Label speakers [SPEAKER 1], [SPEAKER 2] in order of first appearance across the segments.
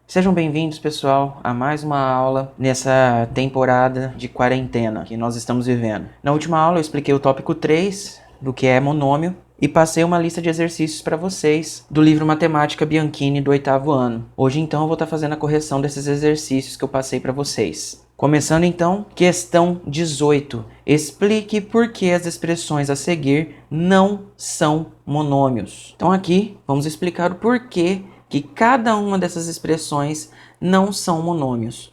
[SPEAKER 1] Sejam bem-vindos, pessoal, a mais uma aula nessa temporada de quarentena que nós estamos vivendo. Na última aula eu expliquei o tópico 3 do que é monômio e passei uma lista de exercícios para vocês do livro Matemática Bianchini do 8º ano. Hoje então eu vou estar fazendo a correção desses exercícios que eu passei para vocês. Começando então, questão 18. Explique por que as expressões a seguir não são monômios. Então aqui vamos explicar o porquê que cada uma dessas expressões não são monômios.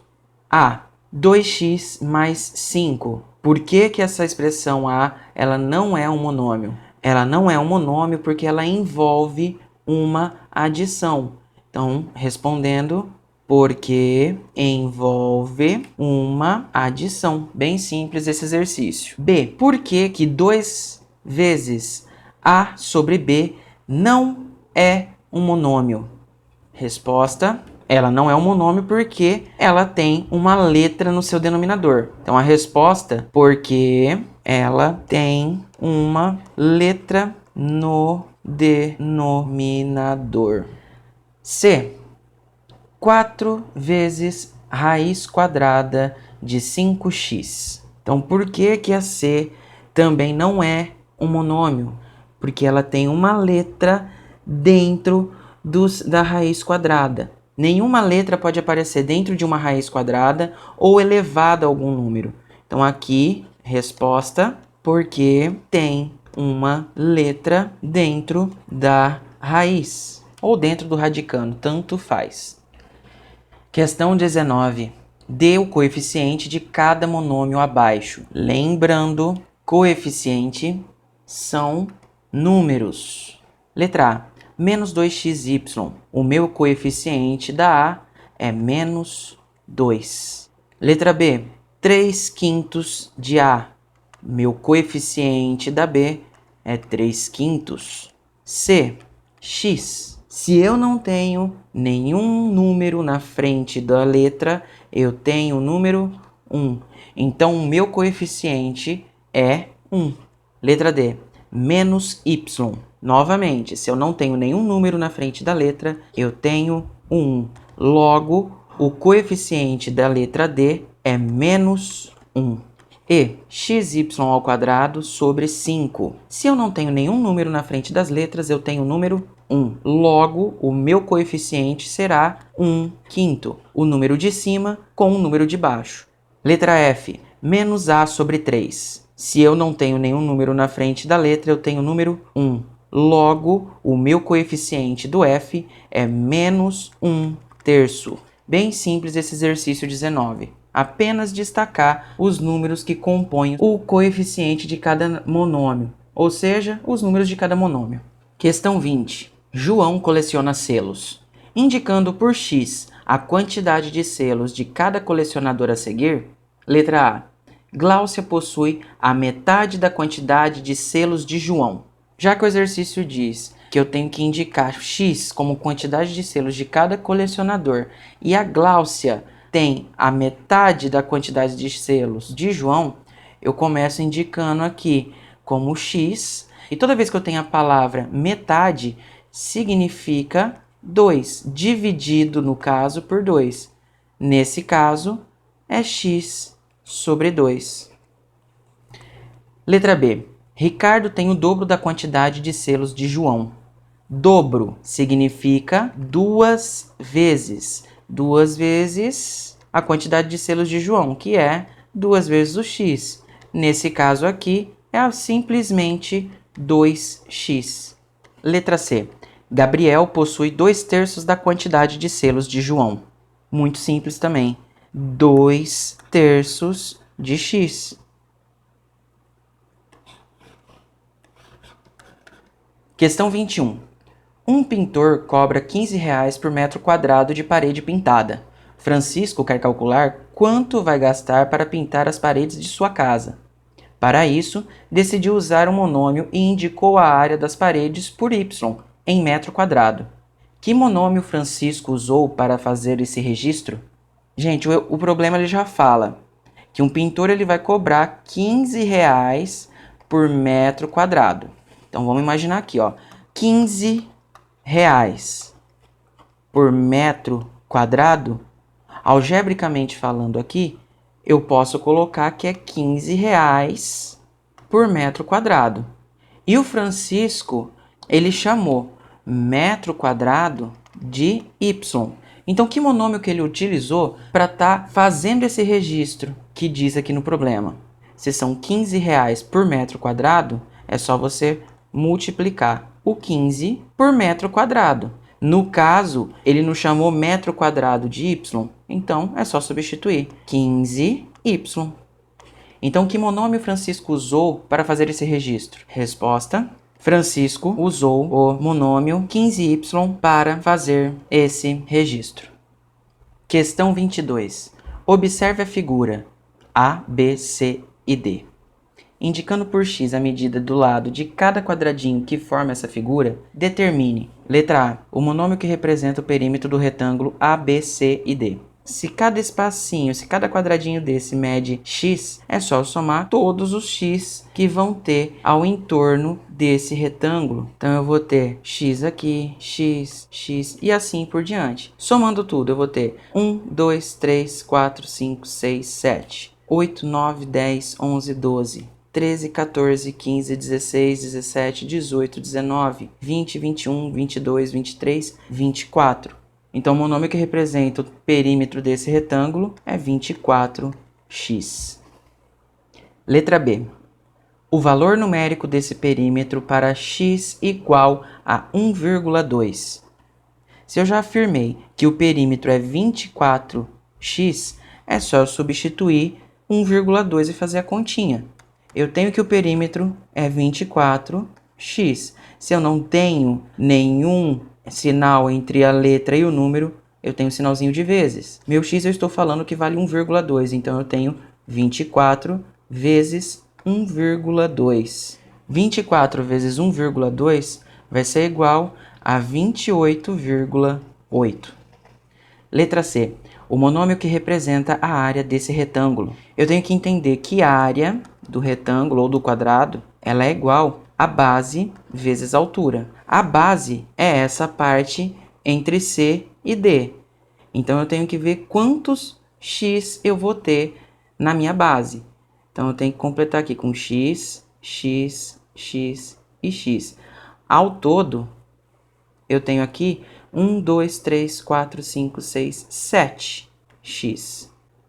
[SPEAKER 1] A. 2x mais 5. Por que essa expressão A ela não é um monômio? Ela não é um monômio porque ela envolve uma adição. Então, respondendo, porque envolve uma adição. Bem simples esse exercício. B. Por que 2 vezes A sobre B não é um monômio? Resposta, ela não é um monômio porque ela tem uma letra no seu denominador. Então a resposta, porque ela tem uma letra no denominador. C. 4 vezes raiz quadrada de 5x. Então por que a C também não é um monômio? Porque ela tem uma letra dentro da raiz quadrada. Nenhuma letra pode aparecer dentro de uma raiz quadrada ou elevada a algum número. Então aqui, resposta, porque tem uma letra dentro da raiz ou dentro do radicando, tanto faz. Questão 19. Dê o coeficiente de cada monômio abaixo. Lembrando, coeficiente são números. Letra A. Menos 2xy. O meu coeficiente da A é menos 2. Letra B. 3/5 de A. Meu coeficiente da B é 3/5. C. X. Se eu não tenho nenhum número na frente da letra, eu tenho o número 1. Então, o meu coeficiente é 1. Letra D. Menos y. Novamente, se eu não tenho nenhum número na frente da letra, eu tenho 1. Logo, o coeficiente da letra D é menos 1. E. xy ao quadrado sobre 5. Se eu não tenho nenhum número na frente das letras, eu tenho o número 1. Logo, o meu coeficiente será 1/5. O número de cima com o número de baixo. Letra F. Menos A sobre 3. Se eu não tenho nenhum número na frente da letra, eu tenho o número 1. Logo, o meu coeficiente do F é menos 1/3. Bem simples esse exercício 19. Apenas destacar os números que compõem o coeficiente de cada monômio, ou seja, os números de cada monômio. Questão 20. João coleciona selos. Indicando por X a quantidade de selos de cada colecionador a seguir. Letra A. Gláucia possui a metade da quantidade de selos de João. Já que o exercício diz que eu tenho que indicar X como quantidade de selos de cada colecionador e a Gláucia tem a metade da quantidade de selos de João, eu começo indicando aqui como X, e toda vez que eu tenho a palavra metade, significa 2, dividido, no caso, por 2. Nesse caso, é X sobre 2. Letra B. Ricardo tem o dobro da quantidade de selos de João. Dobro significa 2 vezes. 2 vezes a quantidade de selos de João, que é 2 vezes o X. Nesse caso aqui, é simplesmente 2x. Letra C. Gabriel possui 2/3 da quantidade de selos de João. Muito simples também. 2/3 de X. Questão 21. Um pintor cobra R$15 por metro quadrado de parede pintada. Francisco quer calcular quanto vai gastar para pintar as paredes de sua casa. Para isso, decidiu usar um monômio e indicou a área das paredes por y em metro quadrado. Que monômio Francisco usou para fazer esse registro? Gente, o problema ele já fala que um pintor ele vai cobrar R$15 por metro quadrado. Então vamos imaginar aqui, ó, R$15 por metro quadrado, algebricamente falando aqui, eu posso colocar que é 15 reais por metro quadrado. E o Francisco, ele chamou metro quadrado de y. Então, que monômio que ele utilizou para estar fazendo esse registro que diz aqui no problema? Se são 15 reais por metro quadrado, é só você multiplicar o 15 por metro quadrado. No caso, ele nos chamou metro quadrado de y, então é só substituir 15y. Então, que monômio Francisco usou para fazer esse registro? Resposta: Francisco usou o monômio 15y para fazer esse registro. Questão 22. Observe a figura A, B, C e D. Indicando por x a medida do lado de cada quadradinho que forma essa figura, determine, letra A, o monômio que representa o perímetro do retângulo A, B, C e D. Se cada espacinho, se cada quadradinho desse mede x, é só somar todos os x que vão ter ao entorno desse retângulo. Então, eu vou ter x aqui, x, x e assim por diante. Somando tudo, eu vou ter 1, 2, 3, 4, 5, 6, 7, 8, 9, 10, 11, 12, 13, 14, 15, 16, 17, 18, 19, 20, 21, 22, 23, 24. Então, o monômio que representa o perímetro desse retângulo é 24x. Letra B. O valor numérico desse perímetro para x igual a 1,2. Se eu já afirmei que o perímetro é 24x, é só eu substituir 1,2 e fazer a continha. Eu tenho que o perímetro é 24x. Se eu não tenho nenhum sinal entre a letra e o número, eu tenho um sinalzinho de vezes. Meu x eu estou falando que vale 1,2, então eu tenho 24 vezes 1,2. 24 vezes 1,2 vai ser igual a 28,8. Letra C. O monômio que representa a área desse retângulo. Eu tenho que entender que a área do retângulo ou do quadrado, ela é igual a base vezes a altura. A base é essa parte entre C e D. Então, eu tenho que ver quantos x eu vou ter na minha base. Então, eu tenho que completar aqui com x, x, x e x. Ao todo, eu tenho aqui 1, 2, 3, 4, 5, 6, 7x.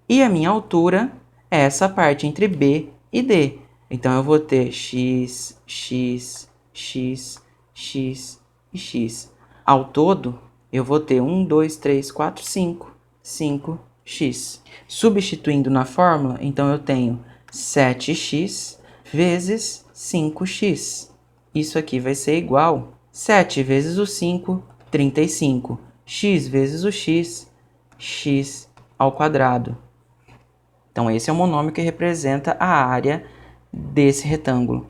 [SPEAKER 1] E a minha altura é essa parte entre B e D. Então, eu vou ter x, x, x, x e x. Ao todo, eu vou ter 1, 2, 3, 4, 5. 5x. Substituindo na fórmula, então eu tenho 7x vezes 5x. Isso aqui vai ser igual a 7 vezes o 5, 35. X vezes o x, x ao quadrado. Então, esse é o monômio que representa a área desse retângulo.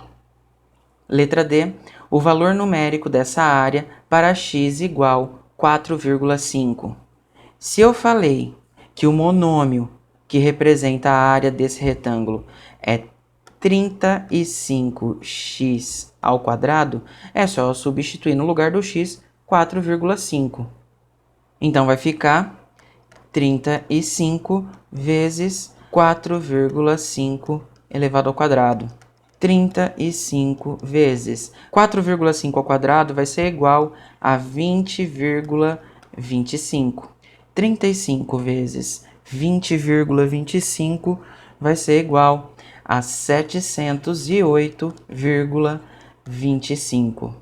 [SPEAKER 1] Letra D. O valor numérico dessa área para x igual a 4,5. Se eu falei que o monômio que representa a área desse retângulo é 35x ao quadrado, é só eu substituir no lugar do x 4,5. Então, vai ficar 35 vezes 4,5 elevado ao quadrado. 35 vezes 4,5 ao quadrado vai ser igual a 20,25. 35 vezes 20,25 vai ser igual a 708,25.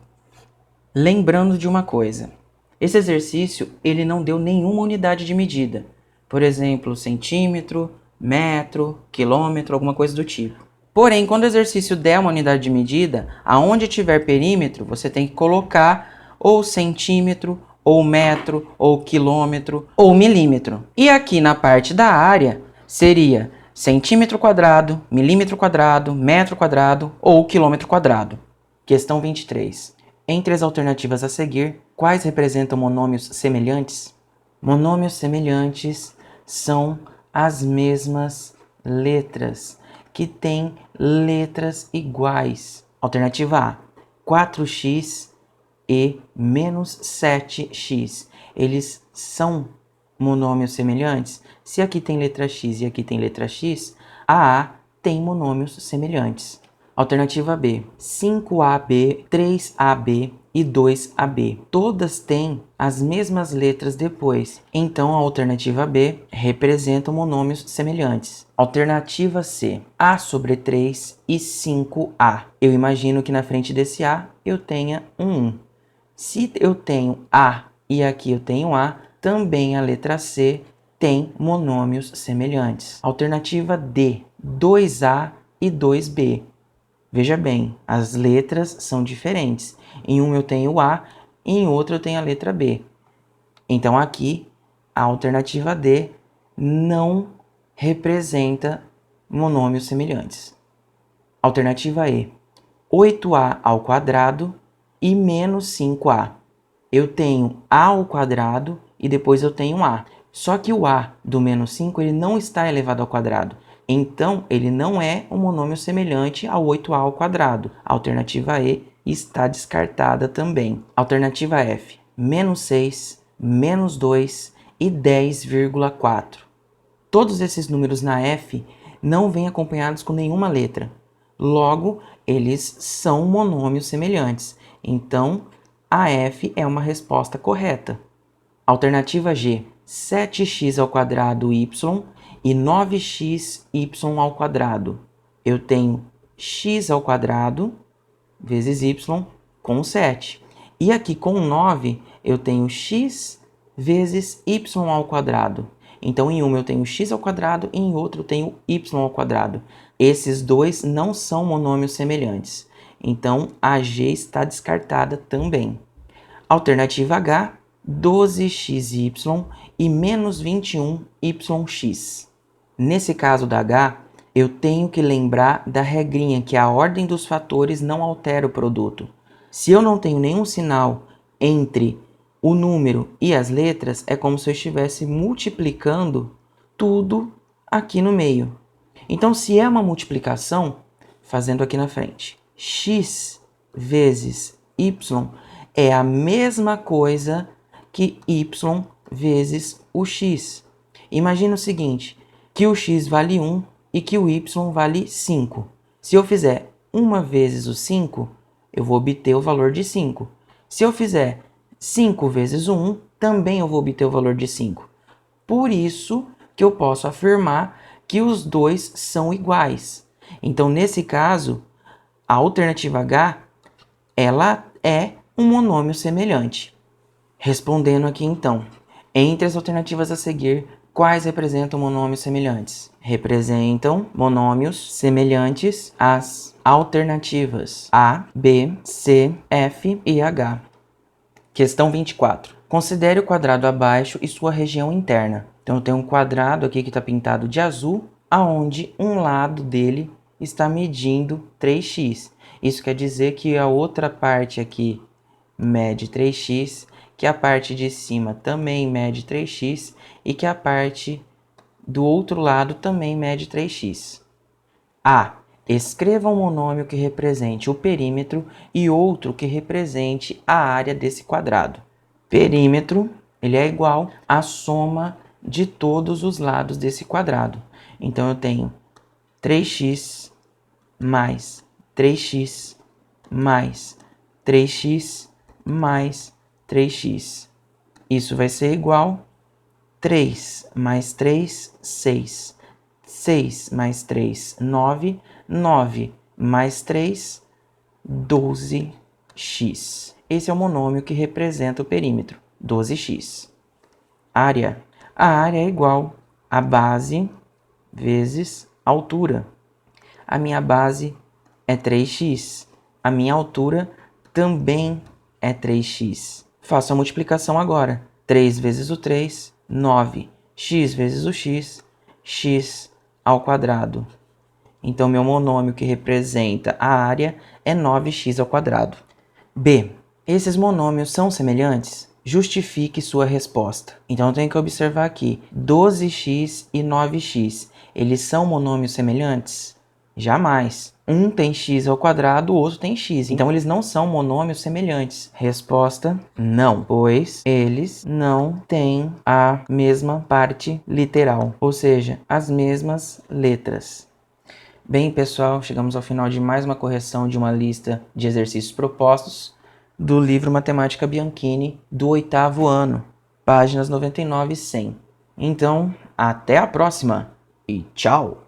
[SPEAKER 1] Lembrando de uma coisa, esse exercício ele não deu nenhuma unidade de medida. Por exemplo, centímetro, metro, quilômetro, alguma coisa do tipo. Porém, quando o exercício der uma unidade de medida, aonde tiver perímetro, você tem que colocar ou centímetro, ou metro, ou quilômetro, ou milímetro. E aqui na parte da área, seria centímetro quadrado, milímetro quadrado, metro quadrado ou quilômetro quadrado. Questão 23. Entre as alternativas a seguir, quais representam monômios semelhantes? Monômios semelhantes são as mesmas letras, que têm letras iguais. Alternativa A, 4x e menos 7x. Eles são monômios semelhantes? Se aqui tem letra x e aqui tem letra x, a A tem monômios semelhantes. Alternativa B, 5AB, 3AB e 2AB. Todas têm as mesmas letras depois, então a alternativa B representa monômios semelhantes. Alternativa C, A sobre 3 e 5A. Eu imagino que na frente desse A eu tenha um 1. Se eu tenho A e aqui eu tenho A, também a letra C tem monômios semelhantes. Alternativa D, 2A e 2B. Veja bem, as letras são diferentes. Em um eu tenho A, e em outro eu tenho a letra B. Então aqui, a alternativa D não representa monômios semelhantes. Alternativa E, 8A ao quadrado e menos 5A. Eu tenho A ao quadrado e depois eu tenho A. Só que o A do menos 5 ele não está elevado ao quadrado. Então, ele não é um monômio semelhante ao 8A ao quadrado. A alternativa E está descartada também. Alternativa F, menos 6, menos 2 e 10,4. Todos esses números na F não vêm acompanhados com nenhuma letra. Logo, eles são monômios semelhantes. Então, a F é uma resposta correta. Alternativa G, 7x ao quadrado y e 9xy ao quadrado. Eu tenho x ao quadrado vezes y com 7. E aqui com 9 eu tenho x vezes y ao quadrado. Então em uma eu tenho x ao quadrado e em outro eu tenho y ao quadrado. Esses dois não são monômios semelhantes. Então a G está descartada também. Alternativa H, 12xy e menos 21yx. Nesse caso da H, eu tenho que lembrar da regrinha que a ordem dos fatores não altera o produto. Se eu não tenho nenhum sinal entre o número e as letras, é como se eu estivesse multiplicando tudo aqui no meio. Então, se é uma multiplicação, fazendo aqui na frente, x vezes y é a mesma coisa que y vezes o x. Imagina o seguinte, que o x vale 1 e que o y vale 5. Se eu fizer 1 vezes o 5, eu vou obter o valor de 5. Se eu fizer 5 vezes o 1, também eu vou obter o valor de 5. Por isso que eu posso afirmar que os dois são iguais. Então, nesse caso, a alternativa H, ela é um monômio semelhante. Respondendo aqui então, entre as alternativas a seguir, quais representam monômios semelhantes? Representam monômios semelhantes às alternativas A, B, C, F e H. Questão 24. Considere o quadrado abaixo e sua região interna. Então eu tenho um quadrado aqui que está pintado de azul, aonde um lado dele está medindo 3x. Isso quer dizer que a outra parte aqui mede 3x, que a parte de cima também mede 3x e que a parte do outro lado também mede 3x. A. Escreva um monômio que represente o perímetro e outro que represente a área desse quadrado. Perímetro, ele é igual à soma de todos os lados desse quadrado. Então, eu tenho 3x mais 3x mais 3x mais 3x. Isso vai ser igual 3 mais 3, 6. 6 mais 3, 9. 9 mais 3, 12x. Esse é o monômio que representa o perímetro, 12x. Área. A área é igual a base vezes altura. A minha base é 3x. A minha altura também é 3x. Faço a multiplicação agora. 3 vezes o 3, 9. X vezes o x, x ao quadrado. Então, meu monômio que representa a área é 9x ao quadrado. B. Esses monômios são semelhantes? Justifique sua resposta. Então, eu tenho que observar aqui, 12x e 9x, eles são monômios semelhantes? Jamais. Um tem x ao quadrado, o outro tem x. Então, eles não são monômios semelhantes. Resposta, não, pois eles não têm a mesma parte literal, ou seja, as mesmas letras. Bem, pessoal, chegamos ao final de mais uma correção de uma lista de exercícios propostos do livro Matemática Bianchini do 8º ano, páginas 99 e 100. Então, até a próxima e tchau!